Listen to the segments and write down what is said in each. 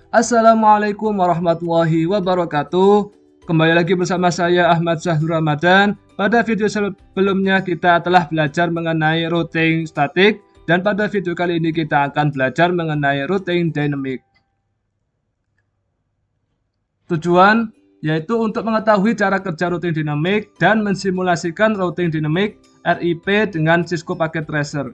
Assalamualaikum warahmatullahi wabarakatuh. Kembali lagi bersama saya Ahmad Zahrul Ramadan. Pada video sebelumnya kita telah belajar mengenai routing statik, dan pada video kali ini kita akan belajar mengenai routing dynamic. Tujuan yaitu untuk mengetahui cara kerja routing dynamic dan mensimulasikan routing dynamic RIP dengan Cisco Packet Tracer.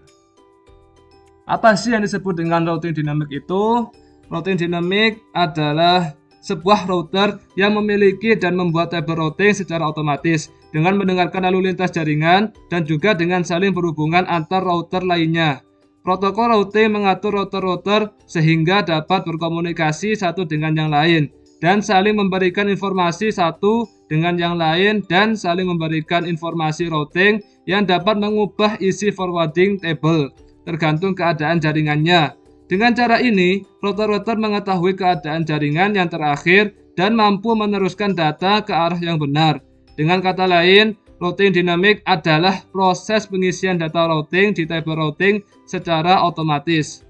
Apa sih yang disebut dengan routing dynamic itu? Routing dynamic adalah sebuah router yang memiliki dan membuat tabel routing secara otomatis dengan mendengarkan lalu lintas jaringan dan juga dengan saling berhubungan antar router lainnya. Protokol routing mengatur router-router sehingga dapat berkomunikasi satu dengan yang lain dan saling memberikan informasi satu dengan yang lain dan saling memberikan informasi routing yang dapat mengubah isi forwarding table tergantung keadaan jaringannya. Dengan cara ini, router-router mengetahui keadaan jaringan yang terakhir dan mampu meneruskan data ke arah yang benar. Dengan kata lain, routing dynamic adalah proses pengisian data routing di table routing secara otomatis.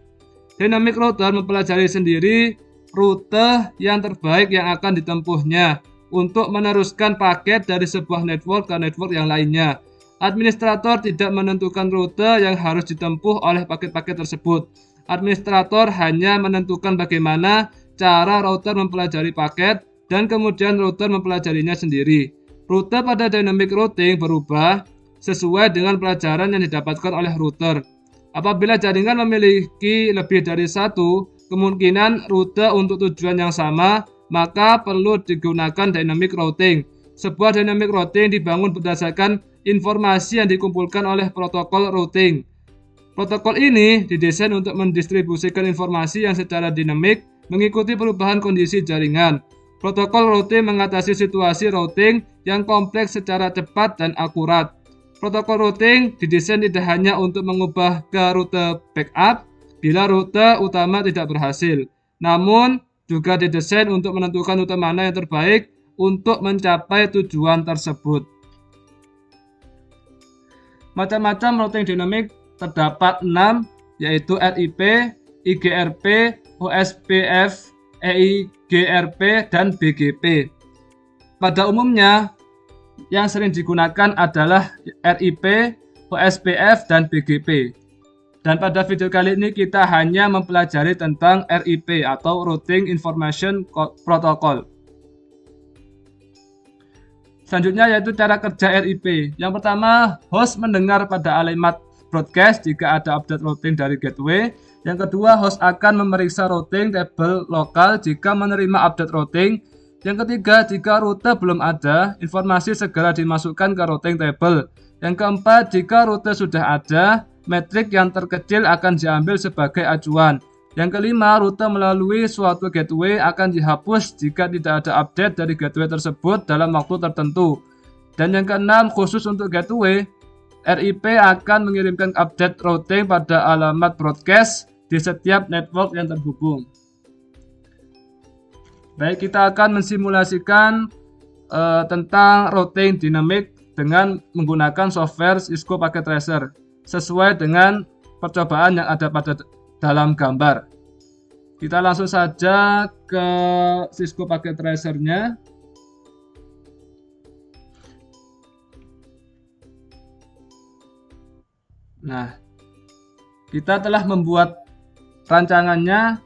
Dynamic router mempelajari sendiri rute yang terbaik yang akan ditempuhnya untuk meneruskan paket dari sebuah network ke network yang lainnya. Administrator tidak menentukan rute yang harus ditempuh oleh paket-paket tersebut. Administrator hanya menentukan bagaimana cara router mempelajari paket dan kemudian router mempelajarinya sendiri. Rute pada dynamic routing berubah sesuai dengan pelajaran yang didapatkan oleh router. Apabila jaringan memiliki lebih dari satu kemungkinan rute untuk tujuan yang sama, maka perlu digunakan dynamic routing. Sebuah dynamic routing dibangun berdasarkan informasi yang dikumpulkan oleh protokol routing. Protokol ini didesain untuk mendistribusikan informasi yang secara dinamik mengikuti perubahan kondisi jaringan. Protokol routing mengatasi situasi routing yang kompleks secara cepat dan akurat. Protokol routing didesain tidak hanya untuk mengubah ke rute backup bila rute utama tidak berhasil, namun juga didesain untuk menentukan rute mana yang terbaik untuk mencapai tujuan tersebut. Macam-macam routing dynamic terdapat 6, yaitu RIP, IGRP, OSPF, EIGRP, dan BGP. Pada umumnya, yang sering digunakan adalah RIP, OSPF, dan BGP. Dan pada video kali ini kita hanya mempelajari tentang RIP atau Routing Information Protocol. Selanjutnya yaitu cara kerja RIP. Yang pertama, host mendengar pada alamat broadcast jika ada update routing dari gateway. Yang kedua, host akan memeriksa routing table lokal jika menerima update routing. Yang ketiga, jika rute belum ada, informasi segera dimasukkan ke routing table. Yang keempat, jika rute sudah ada, metrik yang terkecil akan diambil sebagai acuan. Yang kelima, rute melalui suatu gateway akan dihapus jika tidak ada update dari gateway tersebut dalam waktu tertentu. Dan yang keenam, khusus untuk gateway, RIP akan mengirimkan update routing pada alamat broadcast di setiap network yang terhubung. Baik, kita akan mensimulasikan tentang routing dynamic dengan menggunakan software Cisco Packet Tracer sesuai dengan percobaan yang ada pada dalam gambar. Kita langsung saja ke Cisco Packet Tracer-nya. Nah, kita telah membuat rancangannya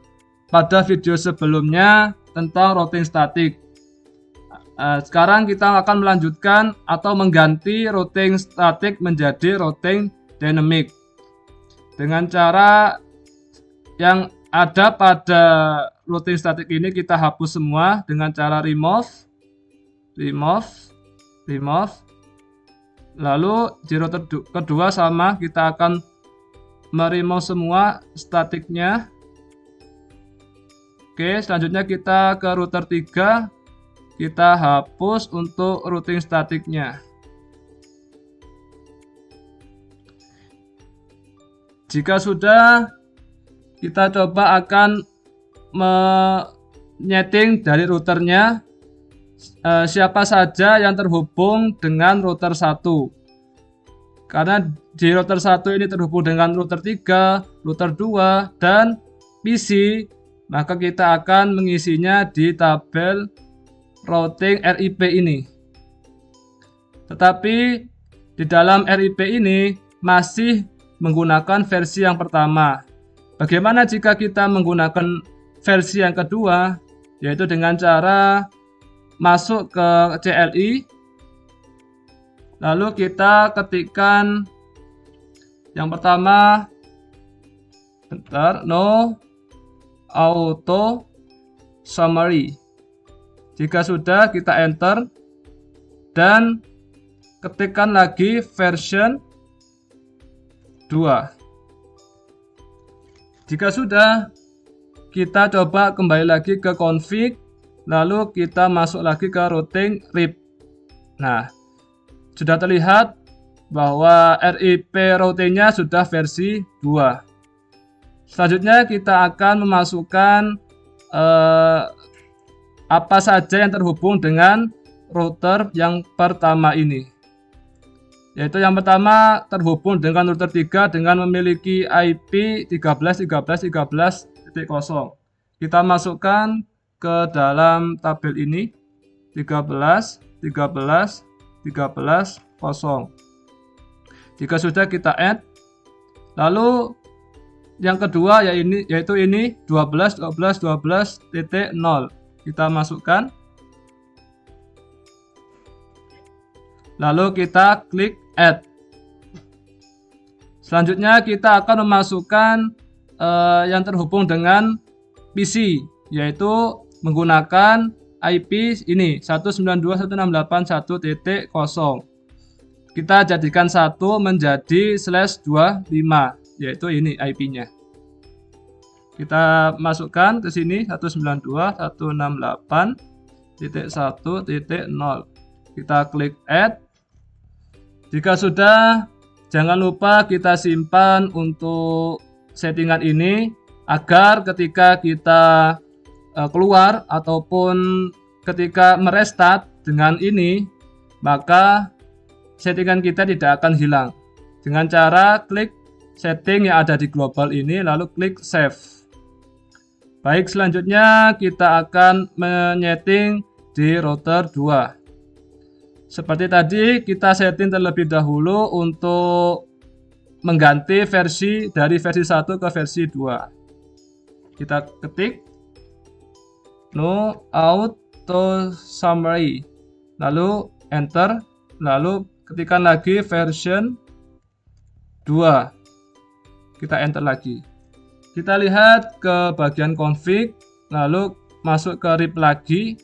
pada video sebelumnya tentang routing statik. Sekarang kita akan melanjutkan atau mengganti routing statik menjadi routing dynamic dengan cara yang ada pada routing statik ini. Kita hapus semua dengan cara remove. Lalu di router kedua sama, kita akan meremove semua statiknya. Oke, selanjutnya kita ke router 3. Kita hapus untuk routing statiknya. Jika sudah, kita coba akan menyeting dari routernya siapa saja yang terhubung dengan router 1. Karena di router 1 ini terhubung dengan router 3, router 2, dan PC maka kita akan mengisinya di tabel routing RIP ini. Tetapi di dalam RIP ini masih menggunakan versi yang pertama. Bagaimana jika kita menggunakan versi yang kedua, yaitu dengan cara masuk ke CLI, lalu kita ketikkan yang pertama, no auto summary. Jika sudah, kita enter dan ketikkan lagi version 2. Jika sudah, kita coba kembali lagi ke config, lalu kita masuk lagi ke routing RIP. Nah, sudah terlihat bahwa RIP routingnya sudah versi 2. Selanjutnya kita akan memasukkan apa saja yang terhubung dengan router yang pertama ini. Yaitu yang pertama terhubung dengan router 3 dengan memiliki IP 13.13.13.0. Kita masukkan ke dalam tabel ini 13.13.13.0. Jika sudah, kita add. Lalu yang kedua yaitu ini 12.12.12.0. Kita masukkan. Lalu kita klik add. Selanjutnya kita akan memasukkan yang terhubung dengan PC, yaitu menggunakan IP ini 192.168.1.0. Kita jadikan 1 menjadi /25, yaitu ini IP-nya. Kita masukkan ke sini 192.168.1.0. Kita klik add. Jika sudah, jangan lupa kita simpan untuk settingan ini agar ketika kita keluar ataupun ketika merestart dengan ini, maka settingan kita tidak akan hilang. Dengan cara klik setting yang ada di global ini, lalu klik save. Baik, selanjutnya kita akan menyeting di router 2. Seperti tadi, kita setting terlebih dahulu untuk mengganti versi dari versi 1 ke versi 2. Kita ketik no auto summary, lalu enter, lalu ketikkan lagi version 2. Kita enter lagi. Kita lihat ke bagian config, lalu masuk ke RIP lagi,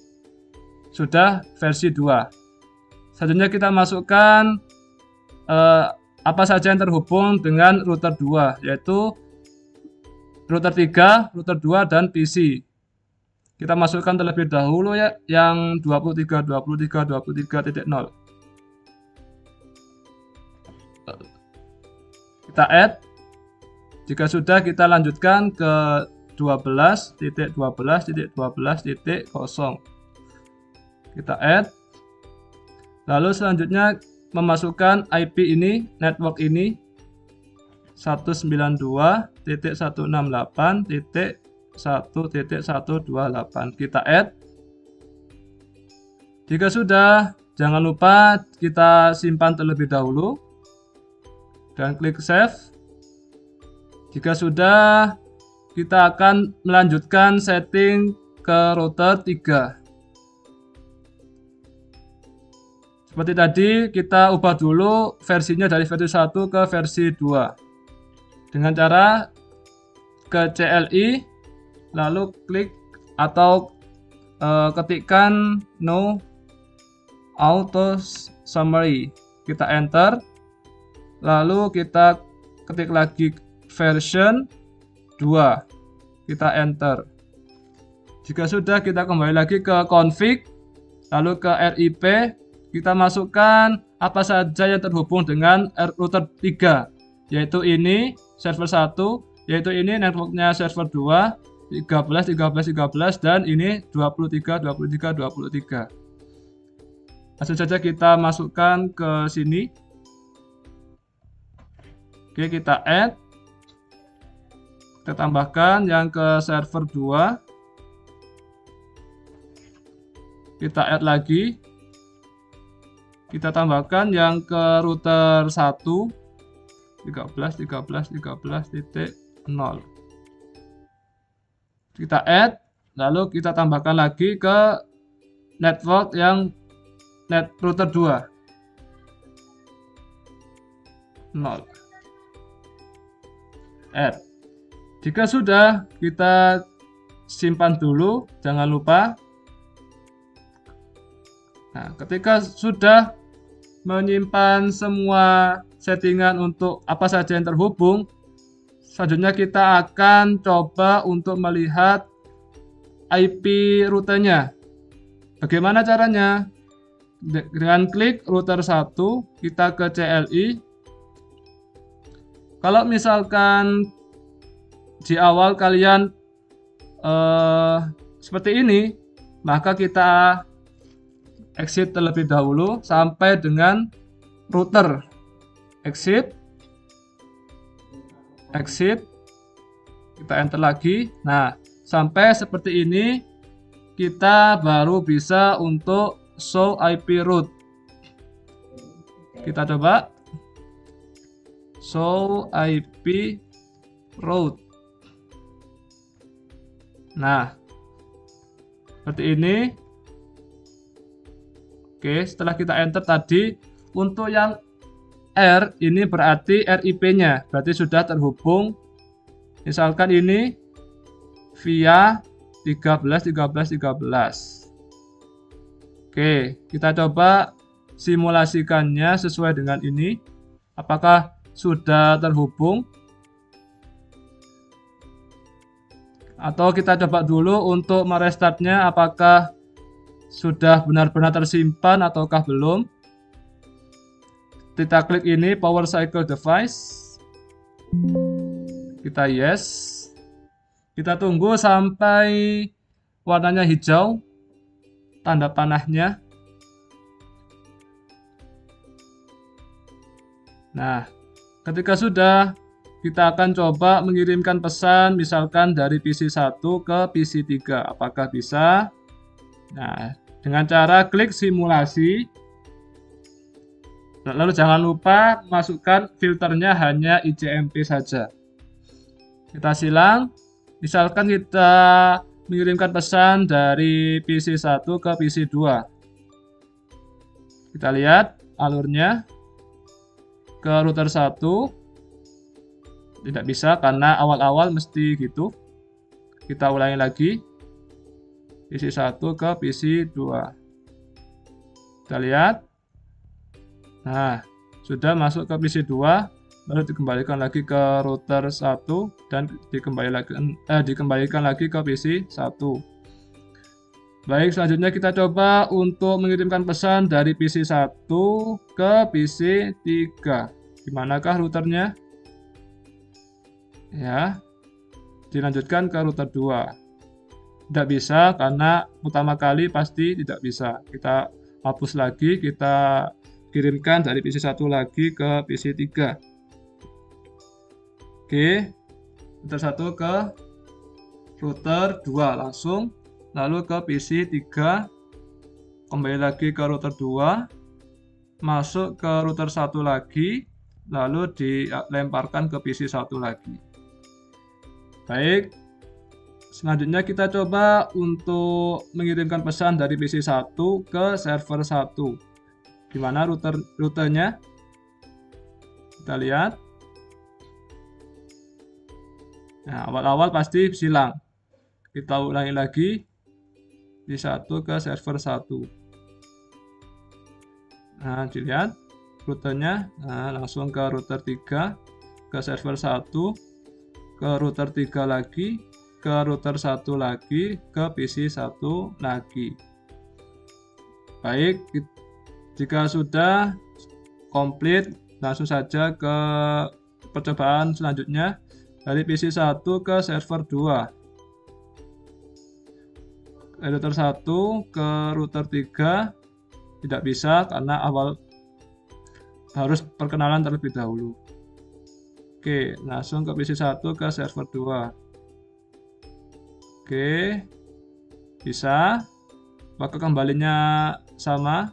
sudah versi 2. Selanjutnya kita masukkan apa saja yang terhubung dengan router 2, yaitu router 3, router 2, dan PC. Kita masukkan terlebih dahulu ya yang 23.23.23.0. Kita add. Jika sudah, kita lanjutkan ke 12.12.12.0. Kita add. Lalu selanjutnya memasukkan IP ini, network ini 192.168.1.128. Kita add. Jika sudah, jangan lupa kita simpan terlebih dahulu dan klik save. Jika sudah, kita akan melanjutkan setting ke router 3. Seperti tadi, kita ubah dulu versinya dari versi 1 ke versi 2. Dengan cara ke CLI, lalu klik atau ketikkan no auto summary. Kita enter, lalu kita ketik lagi version 2. Kita enter. Jika sudah, kita kembali lagi ke config, lalu ke RIP. Kita masukkan apa saja yang terhubung dengan router 3, yaitu ini server 1, yaitu ini networknya server 2, 13, 13, 13, dan ini 23, 23, 23. Langsung saja kita masukkan ke sini. Oke, kita add. Kita tambahkan yang ke server 2. Kita add lagi. Kita tambahkan yang ke router 1. 13.13.13.0. Kita add, lalu kita tambahkan lagi ke network yang router 2. 0. Add. Jika sudah, kita simpan dulu, jangan lupa. Nah, ketika sudah menyimpan semua settingan untuk apa saja yang terhubung, selanjutnya kita akan coba untuk melihat IP rutenya. Bagaimana caranya? Dengan klik router 1, kita ke CLI. Kalau misalkan di awal kalian seperti ini, maka kita exit terlebih dahulu sampai dengan router. Exit, kita enter lagi. Nah, sampai seperti ini kita baru bisa untuk show IP route. Kita coba show IP route. Nah, seperti ini. Oke, setelah kita enter tadi, untuk yang R ini berarti RIP-nya, berarti sudah terhubung. Misalkan ini via 13.13.13. Oke, kita coba simulasikannya sesuai dengan ini. Apakah sudah terhubung? Atau kita coba dulu untuk merestartnya, apakah sudah benar-benar tersimpan ataukah belum? Kita klik ini power cycle device. Kita yes. Kita tunggu sampai warnanya hijau, tanda panahnya. Nah, ketika sudah, kita akan coba mengirimkan pesan misalkan dari PC 1 ke PC 3. Apakah bisa? Nah, dengan cara klik simulasi. Lalu jangan lupa masukkan filternya hanya ICMP saja. Kita silang. Misalkan kita mengirimkan pesan dari PC 1 ke PC 2. Kita lihat alurnya ke router 1. Tidak bisa karena awal-awal mesti gitu. Kita ulangi lagi. PC 1 ke PC 2. Kita lihat. Nah, sudah masuk ke PC 2, lalu dikembalikan lagi ke router 1 dan dikembalikan lagi ke PC 1. Baik, selanjutnya kita coba untuk mengirimkan pesan dari PC 1 ke PC 3. Dimanakah routernya? Ya, dilanjutkan ke router 2. Tidak bisa karena pertama kali pasti tidak bisa. Kita hapus lagi, kita kirimkan dari PC 1 lagi ke PC 3. Oke, router 1 ke router 2 langsung, lalu ke PC 3, kembali lagi ke router 2, masuk ke router 1 lagi, lalu dilemparkan ke PC 1 lagi. Baik, selanjutnya kita coba untuk mengirimkan pesan dari PC 1 ke server 1. Gimana rutenya? Kita lihat. Nah, awal-awal pasti silang. Kita ulangi lagi. Di 1 ke server 1. Nah, dilihat rutenya. Nah, langsung ke router 3, ke server 1, ke router 3 lagi, ke router 1 lagi, ke PC 1 lagi. Baik, jika sudah komplit, langsung saja ke percobaan selanjutnya dari PC 1 ke server 2. Router 1 ke router 3 tidak bisa karena awal harus perkenalan terlebih dahulu. Oke, langsung ke PC 1 ke server 2. Oke, bisa. Apakah kembalinya sama?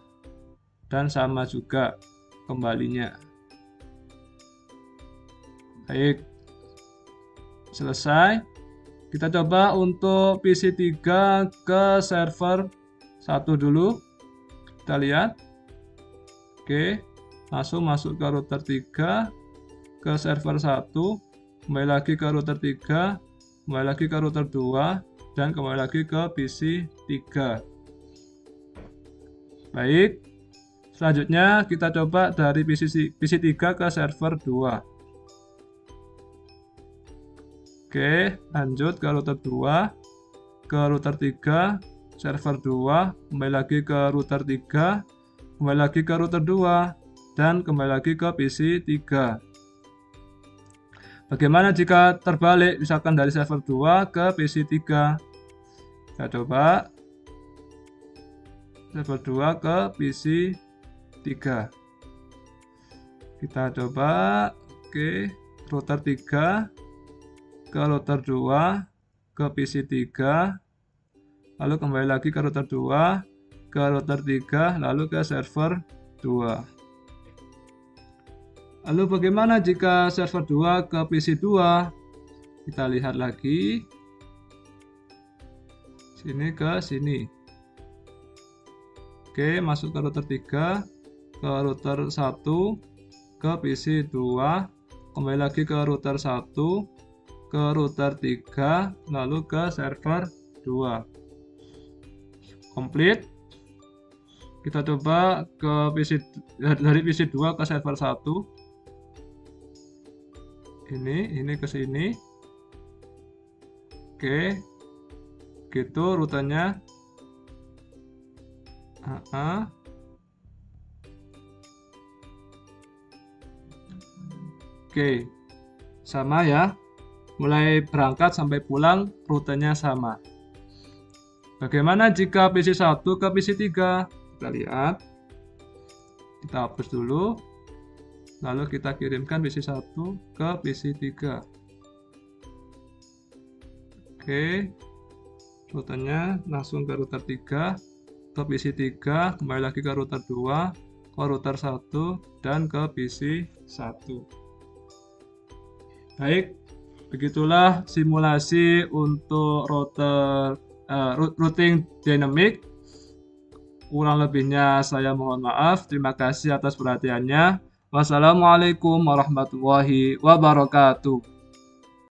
Dan sama juga kembalinya. Baik, selesai. Kita coba untuk PC 3 ke server 1 dulu. Kita lihat. Oke, langsung masuk ke router 3, ke server 1, kembali lagi ke router 3, kembali lagi ke router 2, dan kembali lagi ke PC 3. Baik, selanjutnya kita coba dari PC 3 ke server 2. Oke, lanjut ke router 2, ke router 3, server 2, kembali lagi ke router 3, kembali lagi ke router 2, dan kembali lagi ke PC 3. Bagaimana jika terbalik, misalkan dari server 2 ke PC 3? Kita coba server 2 ke PC 3. Kita coba, oke, router 3 ke router 2, ke PC 3, lalu kembali lagi ke router 2, ke router 3, lalu ke server 2. Lalu bagaimana jika server 2 ke PC 2? Kita lihat lagi. Sini ke sini. Oke, masuk ke router 3, ke router 1, ke PC 2, kembali lagi ke router 1, ke router 3, lalu ke server 2. Komplit. Kita coba ke dari PC 2 ke server 1. Ini ke sini. Oke. Gitu rutenya. Oke. Sama ya. Mulai berangkat sampai pulang rutenya sama. Bagaimana jika PC 1 ke PC 3? Kita lihat. Kita hapus dulu. Lalu kita kirimkan PC 1 ke PC 3. Oke. Rutenya langsung ke router 3, ke PC 3, kembali lagi ke router 2, ke router 1, dan ke PC 1. Baik. Begitulah simulasi untuk routing dynamic. Kurang lebihnya saya mohon maaf. Terima kasih atas perhatiannya. Wassalamualaikum warahmatullahi wabarakatuh.